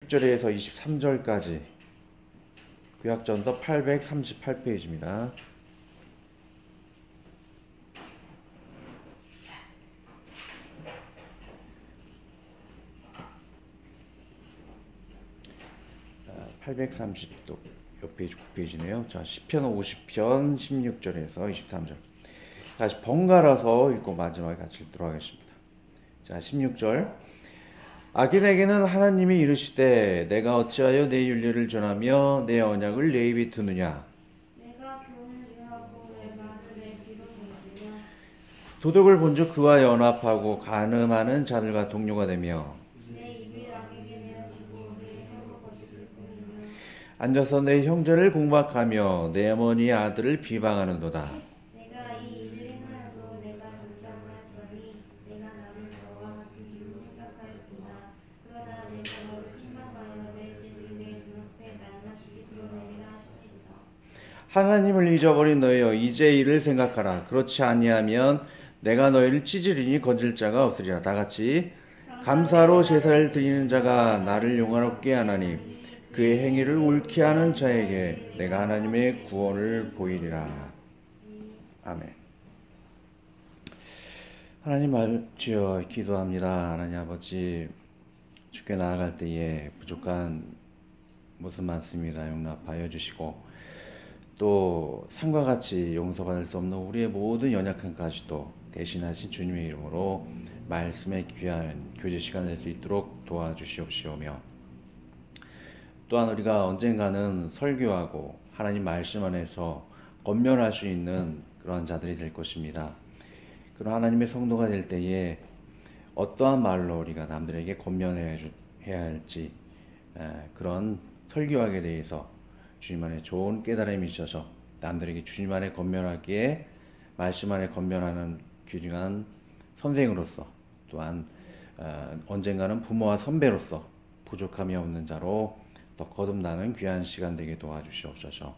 16절에서 23절까지 구약전서 838페이지입니다. 아, 830도 옆 페이지 9페이지네요. 자, 시편 50편 16절에서 23절. 다시 번갈아서 읽고 마지막에 같이 읽도록 하겠습니다. 자, 16절. 악인에게는 하나님이 이르시되 내가 어찌하여 내 윤례를 전하며 내 언약을 내 입에 두느냐. 내가 교훈을 유하고 내 말을 내 귀로 던지며 도덕을 본즉 그와 연합하고 간음하는 자들과 동료가 되며 내 입을 악에게 내어주고 내 혀로 거짓을 꾸미며 앉아서 내 형제를 공박하며 내 어머니의 아들을 비방하는도다. 내가 이 일을 행하여도 내가 잠잠하였더니 내가 나를 너와 같은 줄로 생각하였구나. 그러나 내가 너를 책망하여 내 죄를 내 눈앞에 낱낱이 드러내리라 하셨도다. 하나님을 잊어버린 너희여 이제 이를 생각하라. 그렇지 아니하면 내가 너희를 찢으리니 건질 자가 없으리라. 다같이 감사로 제사를 드리는 자가 나를 용화롭게 하나니 그의 행위를 옳게 하는 자에게 내가 하나님의 구원을 보이리라. 아멘. 하나님 말지어 기도합니다. 하나님 아버지, 주께 나아갈 때에 부족한 모습 많습니다. 용납하여 주시고 또 상과 같이 용서받을 수 없는 우리의 모든 연약함까지도 대신하신 주님의 이름으로 말씀의 귀한 교제 시간 낼 수 있도록 도와주시옵시오며, 또한 우리가 언젠가는 설교하고 하나님 말씀 안에서 권면할 수 있는 그런 자들이 될 것입니다. 그런 하나님의 성도가 될 때에 어떠한 말로 우리가 남들에게 권면해야 할지, 그런 설교하기에 대해서 주님 안에 좋은 깨달음이 있어서 남들에게 주님 안에 권면하기에 말씀 안에 권면하는 귀중한 선생으로서, 또한 언젠가는 부모와 선배로서 부족함이 없는 자로 더 거듭나는 귀한 시간 되게 도와주시옵소서.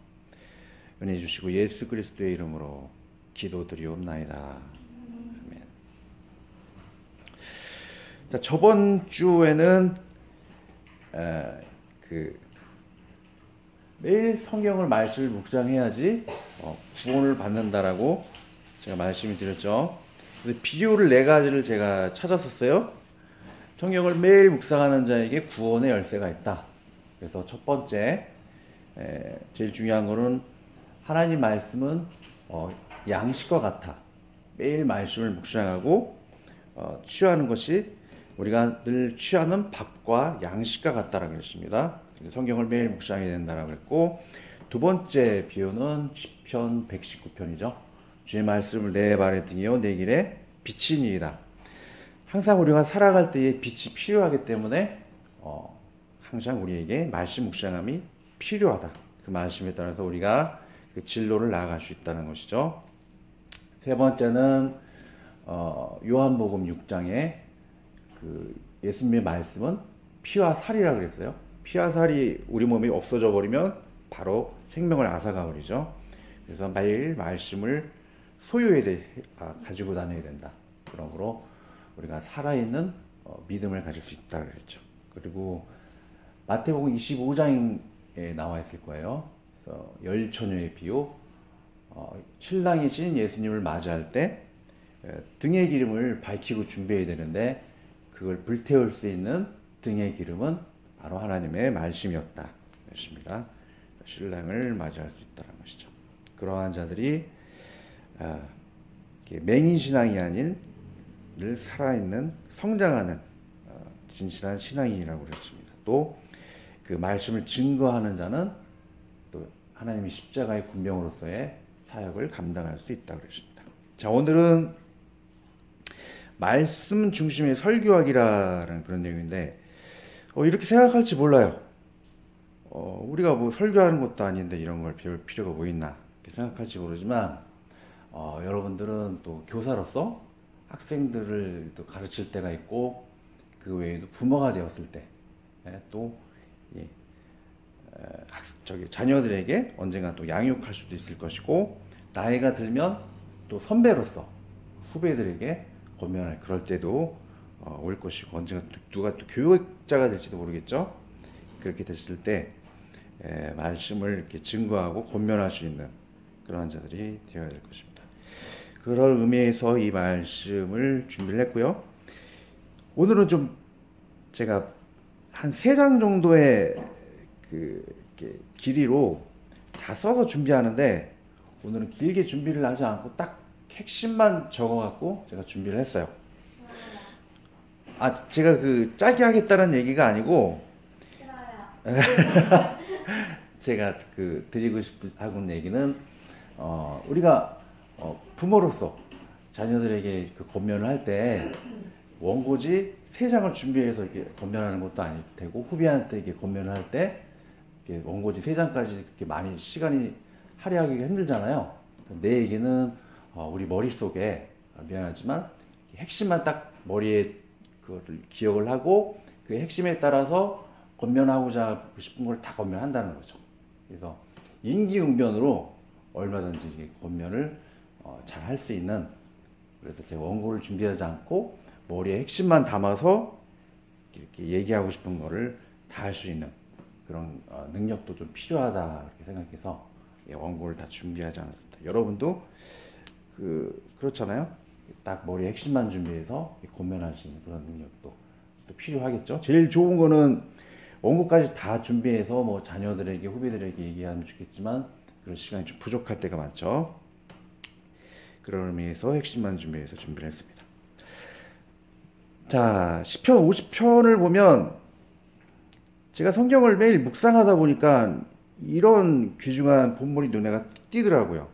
은혜 주시고 예수 그리스도의 이름으로 기도드리옵나이다. 아멘. 자, 저번 주에는 매일 성경을 말씀을 묵상해야지 구원을 받는다라고 제가 말씀을 드렸죠. 그래서 비유를 4가지를 제가 찾았었어요. 성경을 매일 묵상하는 자에게 구원의 열쇠가 있다. 그래서 첫 번째, 제일 중요한 거는 하나님 말씀은 양식과 같아. 매일 말씀을 묵상하고 취하는 것이 우리가 늘 취하는 밥과 양식과 같다라고 했습니다. 성경을 매일 묵상해야 된다라고 했고, 두 번째 비유는 시편 119편이죠. 주의 말씀을 내 발에 등이요 내 길에 빛이니이다. 항상 우리가 살아갈 때에 빛이 필요하기 때문에 항상 우리에게 말씀 묵상함이 필요하다. 그 말씀에 따라서 우리가 그 진로를 나아갈 수 있다는 것이죠. 세 번째는 요한복음 6장에 그 예수님의 말씀은 피와 살이라고 그랬어요. 피와 살이 우리 몸이 없어져 버리면 바로 생명을 앗아가 버리죠. 그래서 매일 말씀을 가지고 다녀야 된다. 그러므로 우리가 살아있는 믿음을 가질 수 있다고 그랬죠. 그리고 마태복음 25장에 나와 있을 거예요. 그래서 열처녀의 비유, 신랑이신 예수님을 맞이할 때 등의 기름을 밝히고 준비해야 되는데 그걸 불태울 수 있는 등의 기름은 바로 하나님의 말씀이었다. 그렇습니다. 신랑을 맞이할 수 있다는 것이죠. 그러한 자들이 맹인 신앙이 아닌 늘 살아있는 성장하는 진실한 신앙인이라고 그랬습니다. 또 그 말씀을 증거하는 자는 또 하나님의 십자가의 군병으로서의 사역을 감당할 수 있다고 그랬습니다. 자, 오늘은 말씀 중심의 설교하기라는 그런 내용인데 이렇게 생각할지 몰라요. 우리가 뭐 설교하는 것도 아닌데 이런 걸 배울 필요가 뭐 있나 이렇게 생각할지 모르지만 여러분들은 또 교사로서 학생들을 또 가르칠 때가 있고 그 외에도 부모가 되었을 때 또 자녀들에게 언젠가 또 양육할 수도 있을 것이고, 나이가 들면 또 선배로서 후배들에게 권면할 그럴 때도 올 것이고, 언젠가 누가 또 교육자가 될지도 모르겠죠. 그렇게 됐을 때 말씀을 이렇게 증거하고 권면할 수 있는 그러한 자들이 되어야 될 것입니다. 그런 의미에서 이 말씀을 준비를 했고요. 오늘은 좀 제가 한 3장 정도의 이렇게 길이로 다 써서 준비하는데, 오늘은 길게 준비를 하지 않고 딱 핵심만 적어갖고 제가 준비를 했어요. 제가 짜게 하겠다는 얘기가 아니고, 싫어요. 제가 드리고 싶은 하는 얘기는, 우리가 부모로서 자녀들에게 권면을 할 때 원고지 3장을 준비해서 이렇게 권면하는 것도 아닐 테고, 후배한테 이렇게 권면을 할 때 원고지 3장까지 이렇게 많이 시간이 할애하기가 힘들잖아요. 내 얘기는 우리 머릿속에, 미안하지만 핵심만 딱 머리에 그거를 기억을 하고 그 핵심에 따라서 권면하고자 싶은 걸 다 권면한다는 거죠. 그래서 임기응변으로 얼마든지 이게 권면을 잘 할 수 있는, 그래서 제가 원고를 준비하지 않고 머리에 핵심만 담아서 이렇게 얘기하고 싶은 거를 다 할 수 있는 그런 능력도 좀 필요하다 이렇게 생각해서 원고를 다 준비하지 않았습니다. 여러분도 그렇잖아요. 딱 머리에 핵심만 준비해서 권면할 수 있는 그런 능력도 또 필요하겠죠. 제일 좋은 거는 원고까지 다 준비해서 뭐 자녀들에게, 후배들에게 얘기하면 좋겠지만 그런 시간이 좀 부족할 때가 많죠. 그런 의미에서 핵심만 준비해서 준비를 했습니다. 자, 시편 50편을 보면 제가 성경을 매일 묵상하다 보니까 이런 귀중한 본문이 눈에 띄더라고요.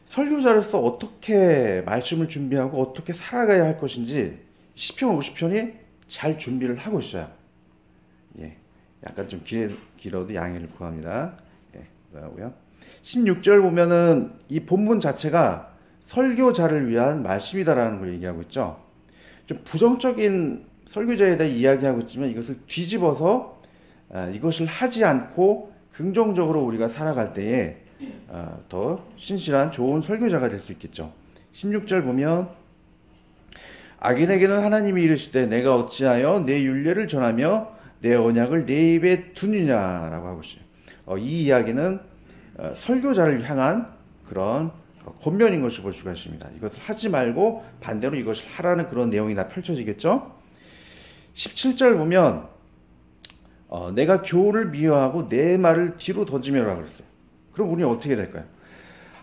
설교자로서 어떻게 말씀을 준비하고 어떻게 살아가야 할 것인지 시편 50편이 잘 준비를 하고 있어요. 약간 좀 길어도 양해를 구합니다. 그러고요. 16절 보면은 이 본문 자체가 설교자를 위한 말씀이다라는 걸 얘기하고 있죠. 좀 부정적인 설교자에 대해 이야기하고 있지만 이것을 뒤집어서 이것을 하지 않고 긍정적으로 우리가 살아갈 때에 더 신실한 좋은 설교자가 될 수 있겠죠. 16절 보면 악인에게는 하나님이 이르시되 내가 어찌하여 내 율례를 전하며 내 언약을 내 입에 두느냐라고 하고 있어요. 이 이야기는 설교자를 향한 그런 권면인 것을 볼 수가 있습니다. 이것을 하지 말고 반대로 이것을 하라는 그런 내용이 다 펼쳐지겠죠. 17절 보면 내가 교훈을 미워하고 내 말을 뒤로 던지며라 그랬어요. 그럼 우리는 어떻게 될까요?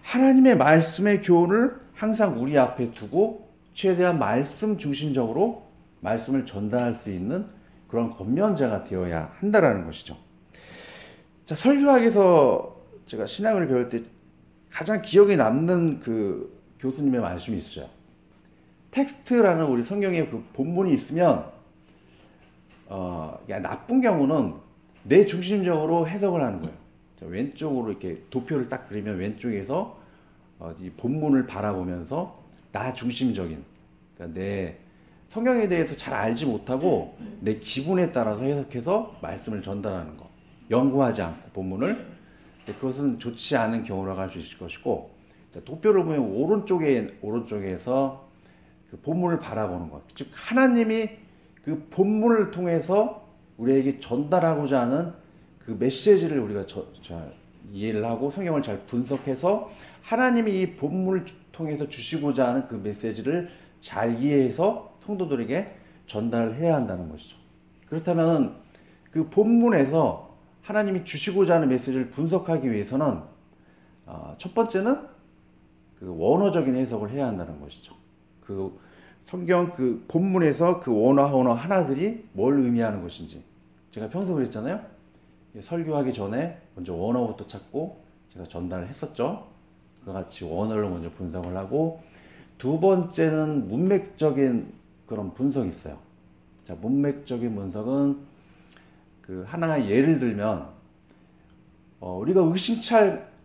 하나님의 말씀의 교훈을 항상 우리 앞에 두고 최대한 말씀 중심적으로 말씀을 전달할 수 있는 그런 권면자가 되어야 한다라는 것이죠. 자, 설교학에서 제가 신앙을 배울 때 가장 기억에 남는 그 교수님의 말씀이 있어요. 텍스트라는 우리 성경의 그 본문이 있으면 나쁜 경우는 내 중심적으로 해석을 하는 거예요. 왼쪽으로 이렇게 도표를 딱 그리면 왼쪽에서 이 본문을 바라보면서 나 중심적인, 그러니까 내 성경에 대해서 잘 알지 못하고 내 기분에 따라서 해석해서 말씀을 전달하는 거, 연구하지 않고 본문을, 그것은 좋지 않은 경우라고 할 수 있을 것이고, 도표를 보면 오른쪽에서 그 본문을 바라보는 것, 즉 하나님이 그 본문을 통해서 우리에게 전달하고자 하는 그 메시지를 우리가 이해를 하고 성경을 잘 분석해서 하나님이 이 본문을 통해서 주시고자 하는 그 메시지를 잘 이해해서 성도들에게 전달을 해야 한다는 것이죠. 그렇다면 그 본문에서 하나님이 주시고자 하는 메시지를 분석하기 위해서는 첫 번째는 그 원어적인 해석을 해야 한다는 것이죠. 그 성경 그 본문에서 그 원어 하나들이 뭘 의미하는 것인지, 제가 평소 그랬잖아요. 설교하기 전에 먼저 원어부터 찾고 제가 전달을 했었죠. 그와 같이 원어를 먼저 분석을 하고, 두 번째는 문맥적인 그런 분석이 있어요. 자, 문맥적인 분석은 그 하나의 예를 들면 우리가 의심치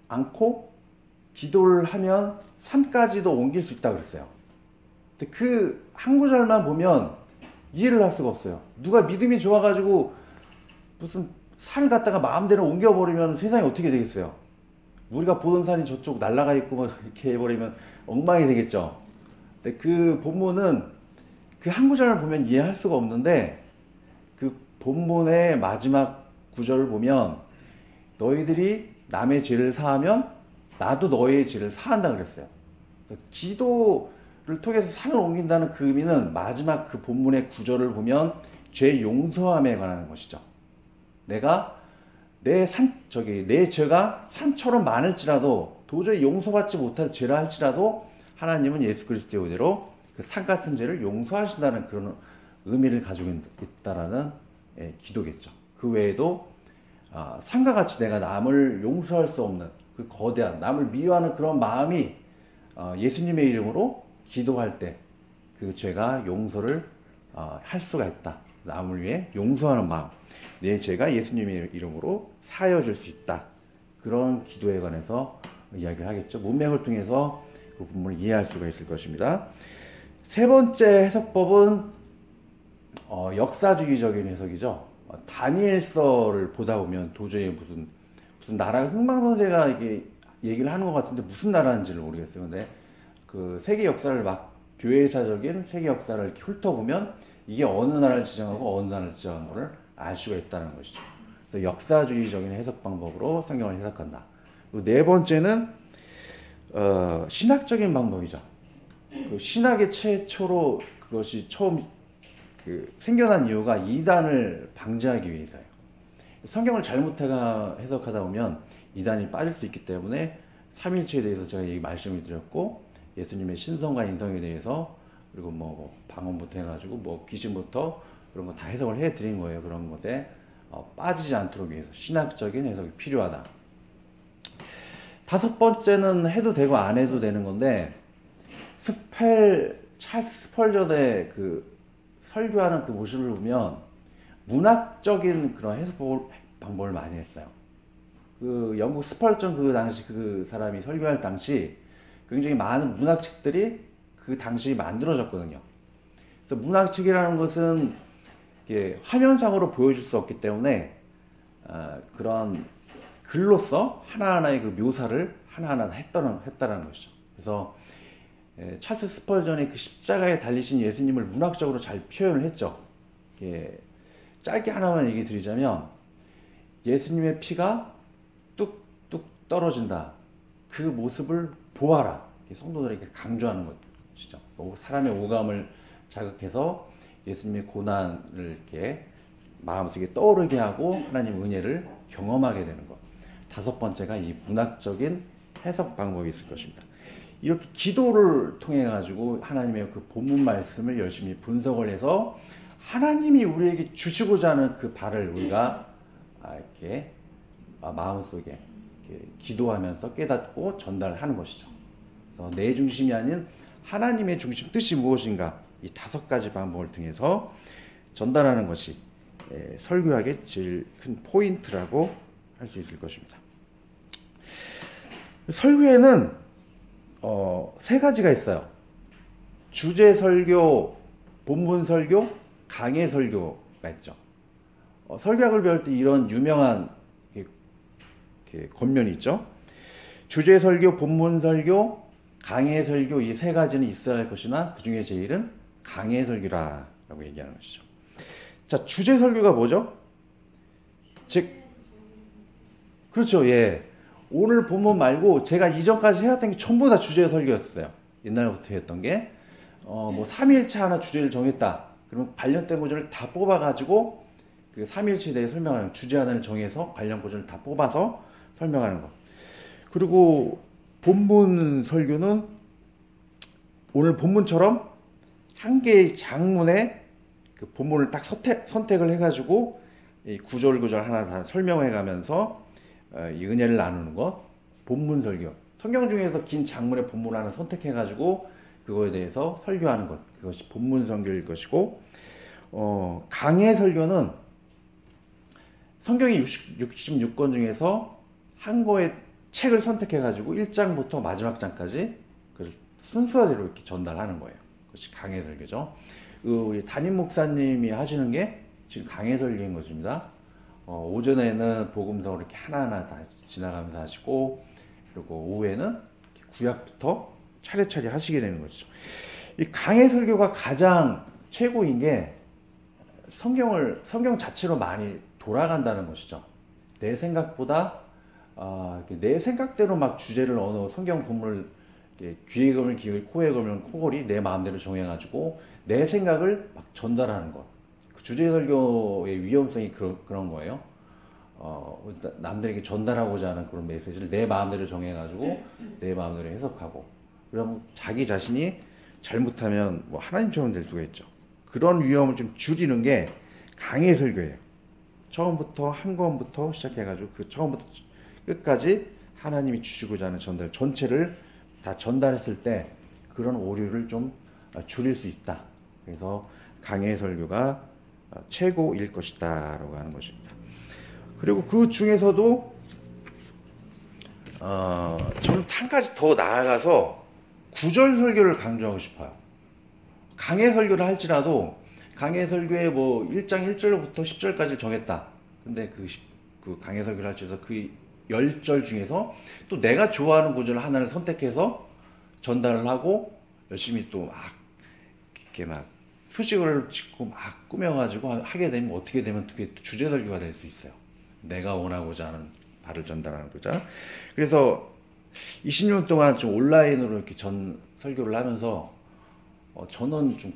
않고 기도를 하면 산까지도 옮길 수 있다고 그랬어요. 근데 그 한 구절만 보면 이해를 할 수가 없어요. 누가 믿음이 좋아가지고 무슨 산을 갖다가 마음대로 옮겨버리면 세상이 어떻게 되겠어요? 우리가 보던 산이 저쪽 날아가 있고 뭐 이렇게 해버리면 엉망이 되겠죠. 근데 그 본문은 그 한 구절을 보면 이해할 수가 없는데 그 본문의 마지막 구절을 보면 너희들이 남의 죄를 사하면 나도 너의 죄를 사한다 그랬어요. 기도를 통해서 산을 옮긴다는 그 의미는 마지막 그 본문의 구절을 보면 죄 용서함에 관한 것이죠. 내가 내 죄가 산처럼 많을지라도 도저히 용서받지 못할 죄라 할지라도 하나님은 예수 그리스도의 은혜로 그 산 같은 죄를 용서하신다는 그런 의미를 가지고 있다라는 기도겠죠. 그 외에도 산과 같이 내가 남을 용서할 수 없는 그 거대한 남을 미워하는 그런 마음이 예수님의 이름으로 기도할 때 그 죄가 용서를 할 수가 있다. 남을 위해 용서하는 마음, 내 죄가 예수님의 이름으로 사여줄 수 있다. 그런 기도에 관해서 이야기를 하겠죠. 문맥을 통해서 그 부분을 이해할 수가 있을 것입니다. 세 번째 해석법은 역사주의적인 해석이죠. 다니엘서를 보다 보면 도저히 무슨 나라가 흥망성쇠가 이게 얘기를 하는 것 같은데 무슨 나라인지를 모르겠어요. 근데 그 세계 역사를 막 교회사적인 세계 역사를 이렇게 훑어보면 이게 어느 나라를 지정하고 어느 나라를 지정한 거를 알 수가 있다는 것이죠. 그래서 역사주의적인 해석 방법으로 성경을 해석한다. 그리고 네 번째는 신학적인 방법이죠. 그 신학의 최초로 그것이 처음 생겨난 이유가 이단을 방지하기 위해서예요. 성경을 잘못 해석하다 보면 이단이 빠질 수 있기 때문에 삼일체에 대해서 제가 말씀을 드렸고, 예수님의 신성과 인성에 대해서, 그리고 뭐 방언부터 해가지고 뭐 귀신부터 그런 거 다 해석을 해드린 거예요. 그런 것에 빠지지 않도록 위해서 신학적인 해석이 필요하다. 다섯 번째는 해도 되고 안 해도 되는 건데, 찰스 스펄전의 그 설교하는 그 모습을 보면 문학적인 그런 해석 방법을 많이 했어요. 그 영국 스펄전 그 당시 그 사람이 설교할 당시 굉장히 많은 문학책들이 그 당시 만들어졌거든요. 그래서 문학책이라는 것은 화면상으로 보여줄 수 없기 때문에 그런 글로서 하나하나의 그 묘사를 하나하나 했다는 것이죠. 그래서 찰스 스펄전의 그 십자가에 달리신 예수님을 문학적으로 잘 표현을 했죠. 짧게 하나만 얘기 드리자면, 예수님의 피가 뚝뚝 떨어진다. 그 모습을 보아라. 성도들에게 강조하는 것이죠. 사람의 오감을 자극해서 예수님의 고난을 이렇게 마음속에 떠오르게 하고 하나님 은혜를 경험하게 되는 것. 다섯 번째가 이 문학적인 해석 방법이 있을 것입니다. 이렇게 기도를 통해 가지고 하나님의 그 본문 말씀을 열심히 분석을 해서 하나님이 우리에게 주시고자 하는 그 바를 우리가 이렇게 마음속에 이렇게 기도하면서 깨닫고 전달하는 것이죠. 그래서 내 중심이 아닌 하나님의 중심 뜻이 무엇인가, 이 다섯 가지 방법을 통해서 전달하는 것이 설교학의 제일 큰 포인트라고 할 수 있을 것입니다. 설교에는 세 가지가 있어요. 주제 설교, 본문 설교, 강해 설교가 있죠. 설교학을 배울 때 이런 유명한 권면이 있죠. 주제 설교, 본문 설교, 강해 설교, 이 세 가지는 있어야 할 것이나 그 중에 제일은 강해 설교라고 얘기하는 것이죠. 자, 주제 설교가 뭐죠? 즉, 그렇죠. 예. 오늘 본문 말고 제가 이전까지 해왔던 게 전부 다 주제 설교였어요. 옛날부터 했던 게. 뭐 3일체 하나 주제를 정했다. 그러면 관련된 구절을 다 뽑아가지고 그 3일체에 대해 설명하는, 주제 하나를 정해서 관련 구절을 다 뽑아서 설명하는 것. 그리고 본문 설교는 오늘 본문처럼 한 개의 장문에 그 본문을 딱 선택을 해가지고 이 구절 하나 다 설명해가면서 이 은혜를 나누는 것. 본문 설교. 성경 중에서 긴 장문의 본문 하나 선택해가지고 그거에 대해서 설교하는 것. 그것이 본문 설교일 것이고, 강해 설교는 성경이 66권 중에서 한 권의 책을 선택해가지고 1장부터 마지막 장까지 그 순서대로 이렇게 전달하는 거예요. 그것이 강해 설교죠. 우리 담임 목사님이 하시는 게 지금 강해 설교인 것입니다. 오전에는 복음서 이렇게 하나하나 다 지나가면서 하시고, 그리고 오후에는 구약부터 차례차례 하시게 되는 거죠. 이 강해 설교가 가장 최고인 게 성경 자체로 많이 돌아간다는 것이죠. 내 생각보다 내 생각대로 막 주제를 어느 성경 본문을 귀에 걸면 귀, 코에 걸면 코걸이 내 마음대로 정해가지고 내 생각을 막 전달하는 것. 그 주제 설교의 위험성이 그런 거예요. 남들에게 전달하고자 하는 그런 메시지를 내 마음대로 정해가지고 내 마음대로 해석하고 그러면 자기 자신이 잘못하면 뭐 하나님처럼 될 수가 있죠. 그런 위험을 좀 줄이는 게 강의 설교예요. 처음부터 한 권부터 시작해가지고 그 처음부터 끝까지 하나님이 주시고자 하는 전달 전체를 다 전달했을 때 그런 오류를 좀 줄일 수 있다. 그래서 강의 설교가 최고일 것이다 라고 하는 것입니다. 그리고 그 중에서도 저는 한 가지 더 나아가서 구절 설교를 강조하고 싶어요. 강해 설교를 할지라도 강해 설교에 뭐 1장 1절부터 10절까지 정했다. 근데 그 강해 설교를 할지라도 그 10절 중에서 또 내가 좋아하는 구절 하나를 선택해서 전달을 하고 열심히 또 막 이렇게 막 수식어를 짓고 막 꾸며가지고 하게 되면 어떻게 되면 그게 주제 설교가 될 수 있어요. 내가 원하고자 하는 바를 전달하는 거죠. 그래서 20년 동안 좀 온라인으로 이렇게 설교를 하면서 저는 좀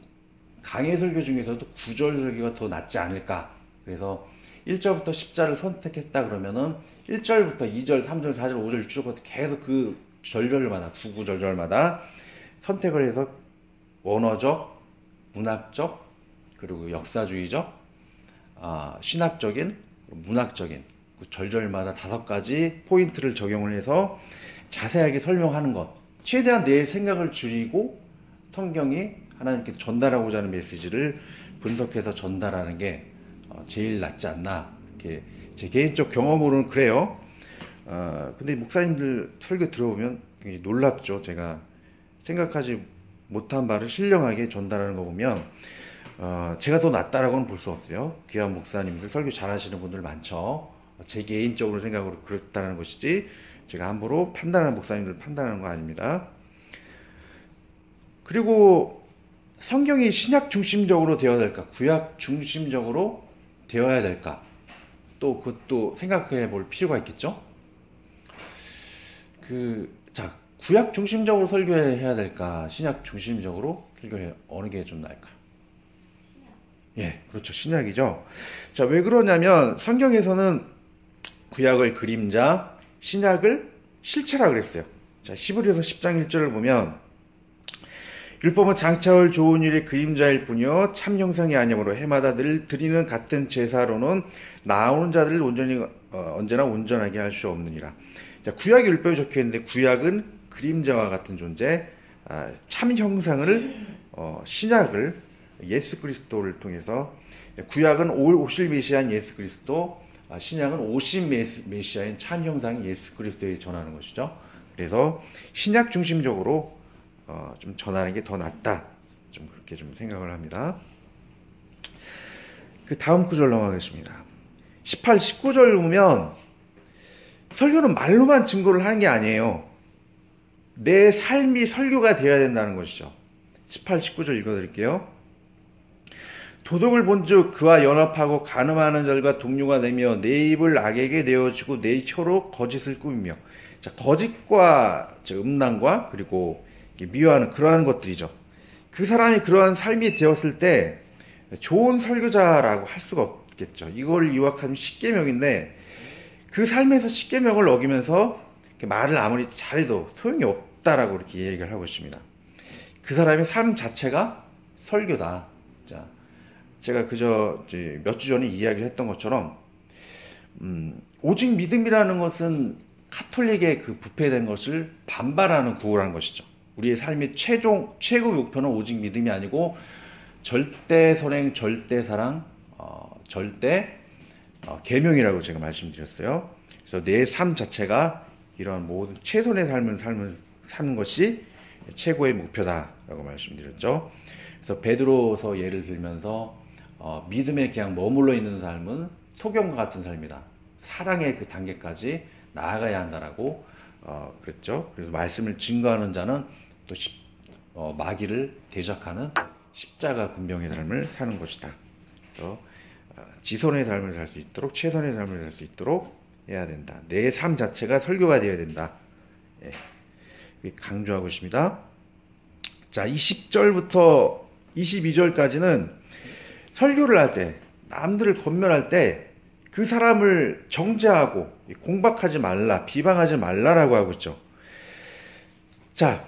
강의 설교 중에서도 구절 설교가 더 낫지 않을까. 그래서 1절부터 10절을 선택했다 그러면은 1절부터 2절, 3절, 4절, 5절, 6절부터 계속 그 절절마다 구구절절마다 선택을 해서 원어적, 문학적, 그리고 역사주의적, 신학적인, 문학적인 그 절절마다 5가지 포인트를 적용을 해서 자세하게 설명하는 것. 최대한 내 생각을 줄이고 성경이 하나님께 전달하고자 하는 메시지를 분석해서 전달하는 게 제일 낫지 않나. 이렇게 제 개인적 경험으로는 그래요. 근데 목사님들 설교 들어보면 굉장히 놀랍죠. 제가 생각하지 못한 바를 신령하게 전달하는 거 보면 제가 더 낫다라고는 볼 수 없어요. 귀한 목사님들 설교 잘하시는 분들 많죠. 제 개인적으로 생각으로 그렇다는 것이지 제가 함부로 판단하는 목사님들 판단하는 거 아닙니다. 그리고 성경이 신약 중심적으로 되어야 될까? 구약 중심적으로 되어야 될까? 또 그것도 생각해 볼 필요가 있겠죠? 자, 구약 중심적으로 설교해야 될까? 신약 중심적으로 설교해 어느 게 좀 나을까요? 예, 그렇죠. 신약이죠. 자, 왜 그러냐면 성경에서는 구약을 그림자, 신약을 실체라 그랬어요. 자, 히브리서 10장 1절을 보면 율법은 장차올 좋은 일의 그림자일 뿐이요 참 형상이 아니므로 해마다 늘 드리는 같은 제사로는 나오는 자들을 언제나 온전하게 할 수 없느니라. 자, 구약의 율법에 적혀 있는데 구약은 그림자와 같은 존재, 참 형상을 신약을 예수 그리스도를 통해서 구약은 오실 메시아인 예수 그리스도, 신약은 오신 메시아인 참 형상인 예수 그리스도에 전하는 것이죠. 그래서 신약 중심적으로 좀 전하는 게 더 낫다. 좀 그렇게 좀 생각을 합니다. 그 다음 구절 넘어가겠습니다. 18, 19절 보면 설교는 말로만 증거를 하는 게 아니에요. 내 삶이 설교가 되어야 된다는 것이죠. 18, 19절 읽어드릴게요. 도둑을 본즉 그와 연합하고 간음하는 자들과 동료가 되며 내 입을 악에게 내어주고 내 혀로 거짓을 꾸미며. 자, 거짓과 음란과 그리고 미워하는 그러한 것들이죠. 그 사람이 그러한 삶이 되었을 때 좋은 설교자라고 할 수가 없겠죠. 이걸 요약하면 십계명인데 그 삶에서 십계명을 어기면서 말을 아무리 잘해도 소용이 없다라고 이렇게 얘기를 하고 있습니다. 그 사람의 삶 자체가 설교다. 자, 제가 그저 몇 주 전에 이야기를 했던 것처럼 오직 믿음이라는 것은 카톨릭의 그 부패된 것을 반발하는 구호라는 것이죠. 우리의 삶의 최고 목표는 오직 믿음이 아니고 절대 선행, 절대 사랑, 절대 계명이라고 제가 말씀드렸어요. 그래서 내 삶 자체가 이런 모든 최선의 삶을 사는 것이 최고의 목표다라고 말씀드렸죠. 그래서 베드로서 예를 들면서 믿음에 그냥 머물러 있는 삶은 소경과 같은 삶이다. 사랑의 그 단계까지 나아가야 한다라고 그랬죠. 그래서 말씀을 증거하는 자는 또 마귀를 대적하는 십자가 군병의 삶을 사는 것이다. 그래서 지선의 삶을 살 수 있도록, 최선의 삶을 살 수 있도록 해야 된다. 내 삶 자체가 설교가 되어야 된다. 예, 강조하고 있습니다. 자, 20절부터 22절까지는 설교를 할 때, 남들을 권면할 때 그 사람을 정죄하고 공박하지 말라, 비방하지 말라라고 하고 있죠. 자,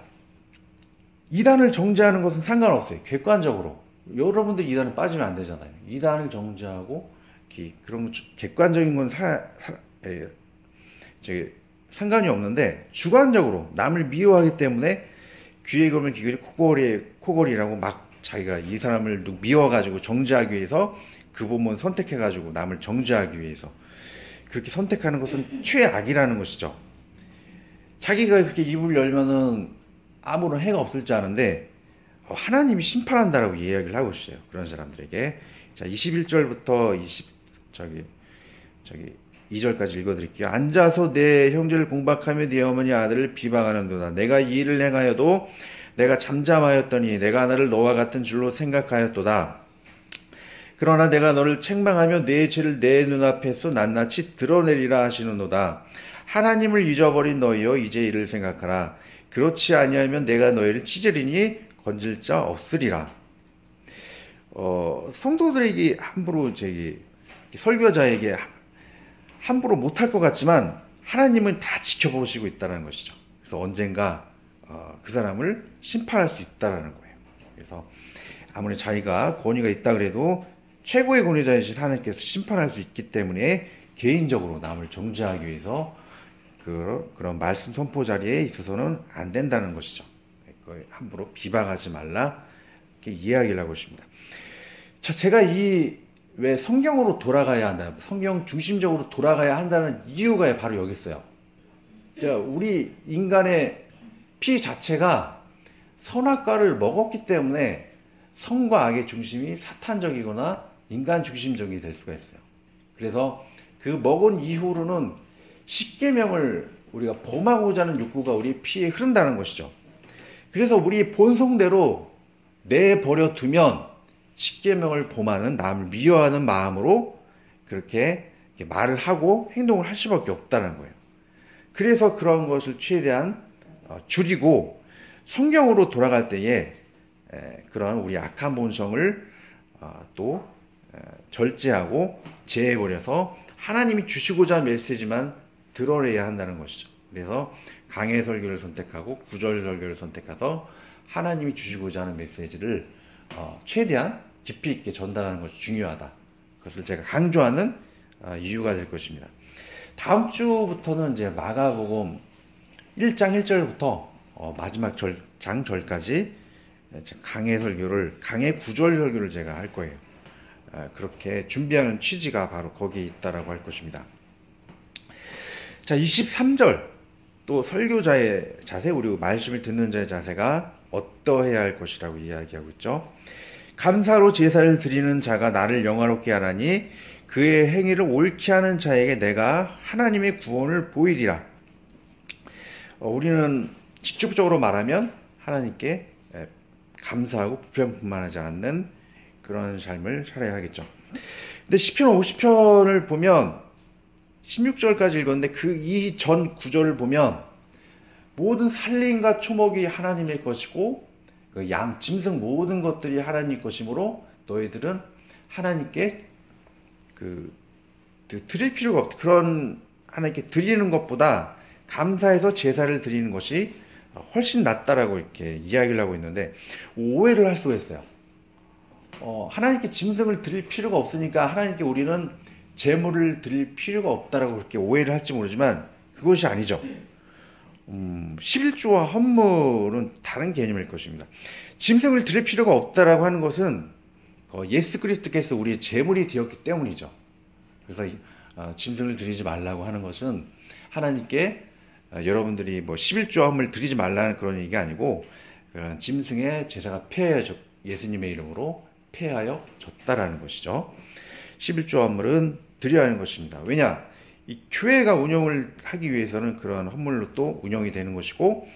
이단을 정죄하는 것은 상관없어요. 객관적으로. 여러분들 이단에 빠지면 안 되잖아요. 이단을 정죄하고 그런 객관적인 건 상관이 없는데, 주관적으로 남을 미워하기 때문에 귀에 걸면 귀걸이 코걸이라고 막 자기가 이 사람을 미워가지고 정죄하기 위해서 그 부분 선택해가지고 남을 정죄하기 위해서 그렇게 선택하는 것은 최악이라는 것이죠. 자기가 그렇게 입을 열면은 아무런 해가 없을 줄 아는데 하나님이 심판한다라고 이야기를 하고 있어요. 그런 사람들에게. 자, 21절부터 2절까지 읽어드릴게요. 앉아서 내 형제를 공박하며 네 어머니 아들을 비방하는도다. 내가 이 일을 행하여도 내가 잠잠하였더니 내가 나를 너와 같은 줄로 생각하였도다. 그러나 내가 너를 책망하며 내 죄를 내 눈앞에서 낱낱이 드러내리라 하시는도다. 하나님을 잊어버린 너희여, 이제 이를 생각하라. 그렇지 아니하면 내가 너희를 찢으리니 건질 자 없으리라. 성도들에게 함부로 설교자에게 함부로 못할 것 같지만 하나님은 다 지켜보시고 있다는 것이죠. 그래서 언젠가 그 사람을 심판할 수 있다는 거예요. 그래서 아무리 자기가 권위가 있다 그래도 최고의 권위자이신 하나님께서 심판할 수 있기 때문에 개인적으로 남을 정죄하기 위해서 그런 말씀 선포 자리에 있어서는 안 된다는 것이죠. 함부로 비방하지 말라, 이렇게 이야기를 하고 있습니다. 자, 제가 왜 성경으로 돌아가야 한다, 성경 중심적으로 돌아가야 한다는 이유가 바로 여기 있어요. 자, 우리 인간의 피 자체가 선악과를 먹었기 때문에 선과 악의 중심이 사탄적이거나 인간 중심적이 될 수가 있어요. 그래서 그 먹은 이후로는 십계명을 우리가 범하고자 하는 욕구가 우리 피에 흐른다는 것이죠. 그래서 우리 본성대로 내버려 두면 십계명을 범하는, 남을 미워하는 마음으로 그렇게 말을 하고 행동을 할 수밖에 없다는 거예요. 그래서 그런 것을 최대한 줄이고 성경으로 돌아갈 때에 그런 우리 악한 본성을 또 절제하고 제해버려서 하나님이 주시고자 한 메시지만 드러내야 한다는 것이죠. 그래서 강해 설교를 선택하고 구절 설교를 선택해서 하나님이 주시고자 하는 메시지를 최대한 깊이 있게 전달하는 것이 중요하다. 그것을 제가 강조하는 이유가 될 것입니다. 다음 주부터는 이제 마가복음 1장 1절부터 마지막 장절까지 강해 구절 설교를 제가 할 거예요. 그렇게 준비하는 취지가 바로 거기에 있다라고 할 것입니다. 자, 23절 또 설교자의 자세, 우리 말씀을 듣는 자의 자세가 어떠해야 할 것이라고 이야기하고 있죠. 감사로 제사를 드리는 자가 나를 영화롭게 하나니 그의 행위를 옳게 하는 자에게 내가 하나님의 구원을 보이리라. 우리는 직접적으로 말하면 하나님께 감사하고 불평만하지 않는 그런 삶을 살아야 하겠죠. 근데 시편 50편을 보면 16절까지 읽었는데 그 이전 구절을 보면 모든 살림과 초목이 하나님의 것이고 그 양, 짐승 모든 것들이 하나님 것이므로 너희들은 하나님께 드릴 필요가 없다. 그런 하나님께 드리는 것보다 감사해서 제사를 드리는 것이 훨씬 낫다라고 이렇게 이야기를 하고 있는데 오해를 할 수가 있어요. 하나님께 짐승을 드릴 필요가 없으니까 하나님께 우리는 제물을 드릴 필요가 없다라고 그렇게 오해를 할지 모르지만 그것이 아니죠. 11조와 헌물은 다른 개념일 것입니다. 짐승을 드릴 필요가 없다라고 하는 것은 예수 그리스도께서 우리의 제물이 되었기 때문이죠. 그래서 짐승을 드리지 말라고 하는 것은 하나님께 여러분들이 11조 헌물 드리지 말라는 그런 얘기가 아니고 그런 짐승의 제사가 예수님의 이름으로 폐하여졌다라는 것이죠. 11조 헌물은 드려야 하는 것입니다. 왜냐? 이 교회가 운영을 하기 위해서는 그런 헌물로 또 운영이 되는 것이고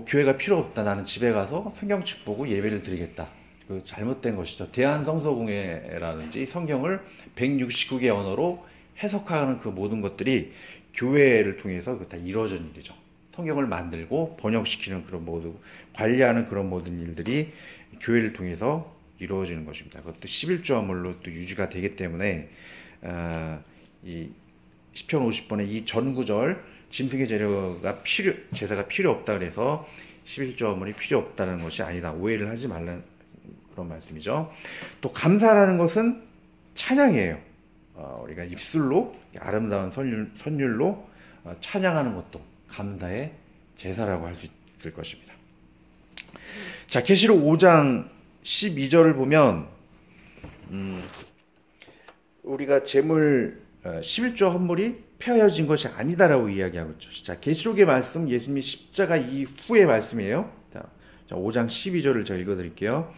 교회가 필요 없다. 나는 집에 가서 성경책 보고 예배를 드리겠다. 그 잘못된 것이죠. 대한성서공회라든지 성경을 169개 언어로 해석하는 그 모든 것들이 교회를 통해서 다 이루어진 일이죠. 성경을 만들고 번역시키는 그런 모든, 관리하는 그런 모든 일들이 교회를 통해서 이루어지는 것입니다. 그것도 11조화물로 또 유지가 되기 때문에 이 시편 50번의 이 전구절 짐승의 제사가 필요 없다 그래서 11조화물이 필요 없다는 것이 아니다. 오해를 하지 말라는 그런 말씀이죠. 또 감사라는 것은 찬양이에요. 우리가 입술로 아름다운 선율로 찬양하는 것도 감사의 제사라고 할 수 있을 것입니다. 자, 계시록 5장 12절을 보면 우리가 제물 11조 헌물이 폐하여진 것이 아니다라고 이야기하고 있죠. 자, 계시록의 말씀, 예수님이 십자가 이후의 말씀이에요. 자, 5장 12절을 제가 읽어드릴게요.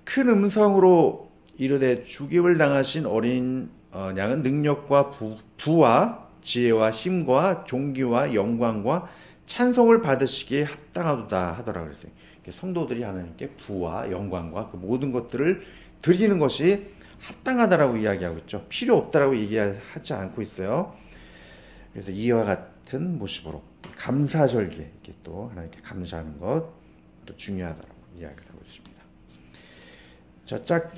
큰 음성으로 이르되 죽임을 당하신 어린 양은 능력과 부와 지혜와 힘과 존귀와 영광과 찬송을 받으시기에 합당하도다 하더라 그랬어요. 성도들이 하나님께 부와 영광과 그 모든 것들을 드리는 것이 합당하다라고 이야기하고 있죠. 필요 없다라고 얘기하지 않고 있어요. 그래서 이와 같은 모습으로 감사절기 이렇게 또 하나님께 감사하는 것도 중요하다라고 이야기를 하고 있습니다. 자, 짝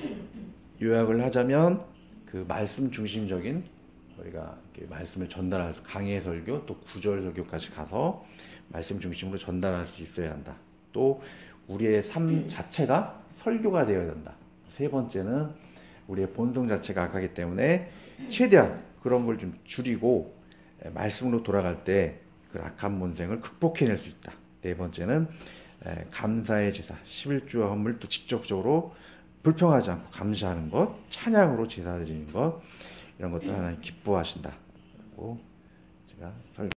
요약을 하자면 그 말씀 중심적인 우리가 말씀을 전달할 수, 강해 설교 또 구절 설교까지 가서 말씀 중심으로 전달할 수 있어야 한다. 또 우리의 삶 자체가 설교가 되어야 된다. 세 번째는 우리의 본성 자체가 악하기 때문에 최대한 그런 걸 좀 줄이고 말씀으로 돌아갈 때 그 악한 본성을 극복해낼 수 있다. 네 번째는 감사의 제사 11조와 헌물 또 직접적으로 불평하지 않고 감사하는 것, 찬양으로 제사 드리는 것, 이런 것들 하나님 기뻐하신다고 제가 설교